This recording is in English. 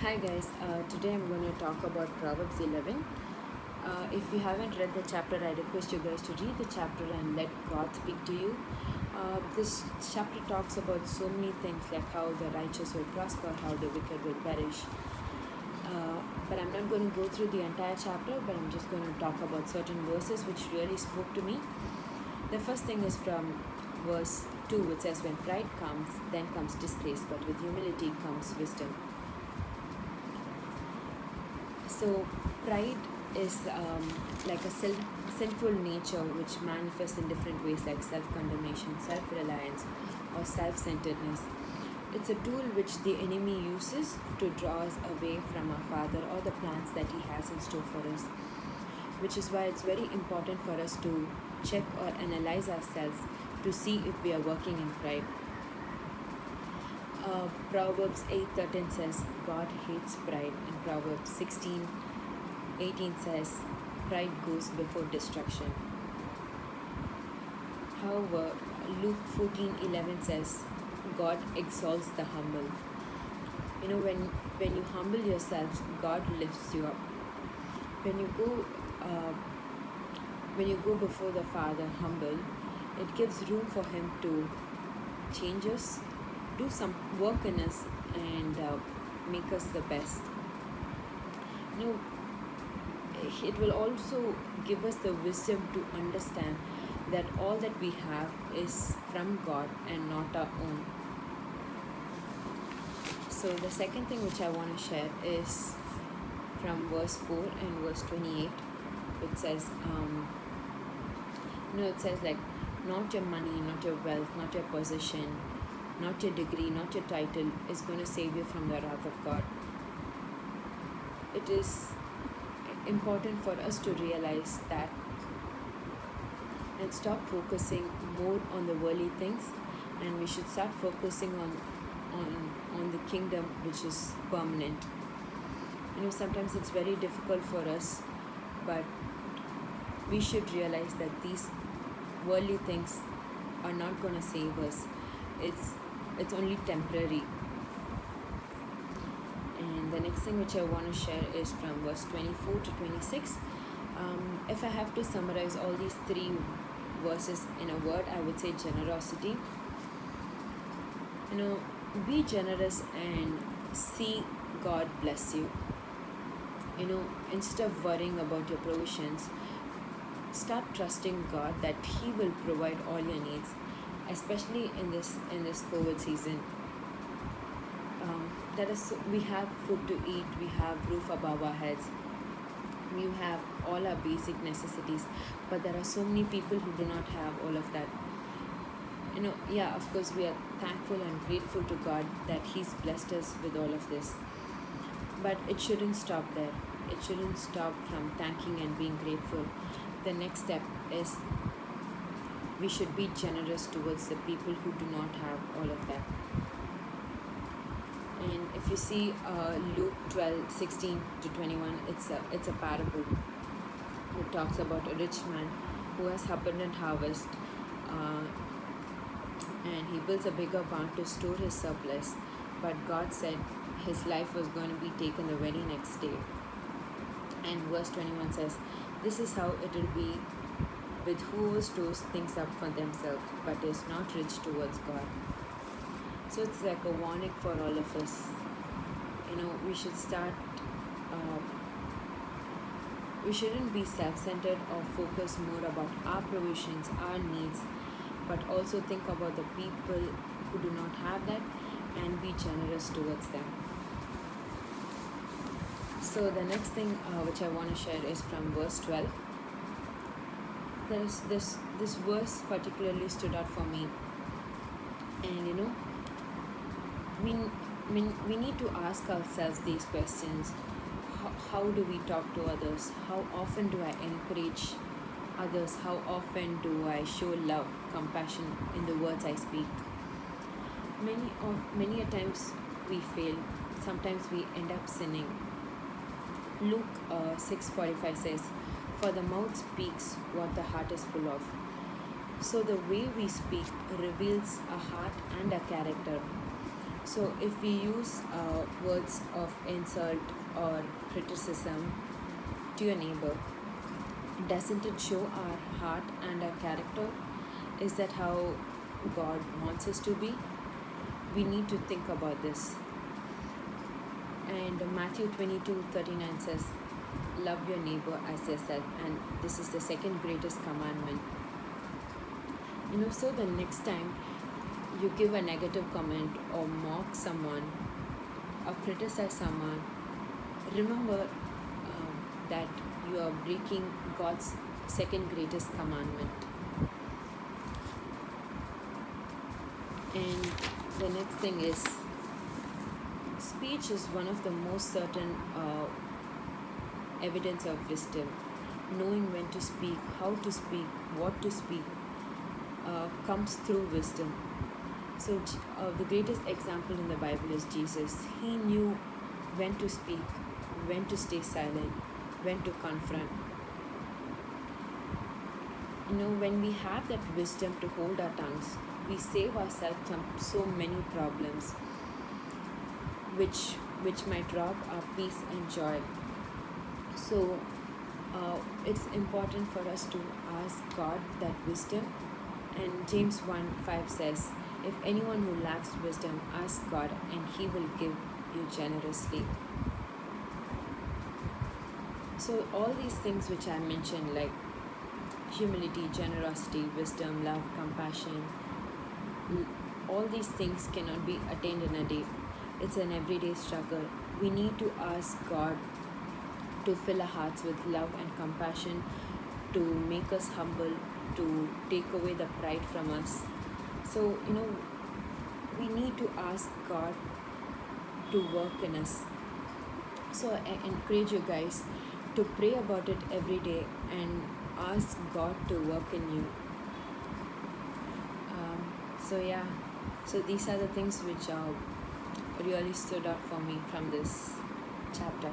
Hi guys, today I'm going to talk about Proverbs 11. If you haven't read the chapter, I request you guys to read the chapter and let God speak to you. This chapter talks about so many things like how the righteous will prosper, how the wicked will perish. But I'm not going to go through the entire chapter, but I'm just going to talk about certain verses which really spoke to me. The first thing is from verse 2, which says, "When pride comes, then comes disgrace, but with humility comes wisdom." So, pride is like a sinful nature which manifests in different ways, like self condemnation, self reliance, or self centeredness. It's a tool which the enemy uses to draw us away from our Father or the plans that He has in store for us. Which is why it's very important for us to check or analyze ourselves to see if we are working in pride. Proverbs 8:13 says, God hates pride. And Proverbs 16:18 says, pride goes before destruction. However, Luke 14:11 says, God exalts the humble. When you humble yourself, God lifts you up. When you go before the Father humble, it gives room for Him to change us, do some work in us, and make us the best. It will also give us the wisdom to understand that all that we have is from God and not our own. So the second thing which I want to share is from verse 4 and verse 28. It says, it says like, not your money, not your wealth, not your position, not your degree, not your title is going to save you from the wrath of God. It is important for us to realize that and stop focusing more on the worldly things, and we should start focusing on the kingdom which is permanent. Sometimes it's very difficult for us, but we should realize that these worldly things are not going to save us. It's only temporary. And the next thing which I want to share is from verse 24 to 26. If I have to summarize all these three verses in a word, I would say generosity. Be generous and see God bless you. Instead of worrying about your provisions, start trusting God that He will provide all your needs, especially in this COVID season. We have food to eat, we have roof above our heads, we have all our basic necessities, but there are so many people who do not have all of that. Of course we are thankful and grateful to God that He's blessed us with all of this, but it shouldn't stop there. It shouldn't stop from thanking and being grateful. The next step is we should be generous towards the people who do not have all of that. And if you see Luke 12:16-21, it's a parable. It talks about a rich man who has abundant harvest, and he builds a bigger barn to store his surplus. But God said his life was going to be taken the very next day. And verse 21 says, this is how it will be with whoever stores things up for themselves, but is not rich towards God. So it's like a warning for all of us. We should start, we shouldn't be self-centered or focus more about our provisions, our needs, but also think about the people who do not have that and be generous towards them. So the next thing which I want to share is from verse 12. There is this verse particularly stood out for me, and we need to ask ourselves these questions. How do we talk to others? How often do I encourage others? How often do I show love, compassion in the words I speak? Many a times we fail. Sometimes we end up sinning. Luke 6:45 says, for the mouth speaks what the heart is full of. So the way we speak reveals a heart and a character. So if we use words of insult or criticism to your neighbor, doesn't it show our heart and our character? Is that how God wants us to be? We need to think about this. And Matthew 22:39 says, love your neighbor as yourself, and this is the second greatest commandment. So the next time you give a negative comment or mock someone or criticize someone, remember that you are breaking God's second greatest commandment. And the next thing is, speech is one of the most certain evidence of wisdom. Knowing when to speak, how to speak, what to speak comes through wisdom. So the greatest example in the Bible is Jesus. He knew when to speak, when to stay silent, when to confront. When we have that wisdom to hold our tongues, we save ourselves from so many problems which might rob our peace and joy. So it's important for us to ask God that wisdom. And James 1:5 says, if anyone who lacks wisdom, ask God and He will give you generously. So all these things which I mentioned, like humility, generosity, wisdom, love, compassion, all these things cannot be attained in a day. It's an everyday struggle. We need to ask God to fill our hearts with love and compassion, to make us humble, to take away the pride from us. So, we need to ask God to work in us. So I encourage you guys to pray about it every day and ask God to work in you. So these are the things which really stood out for me from this chapter.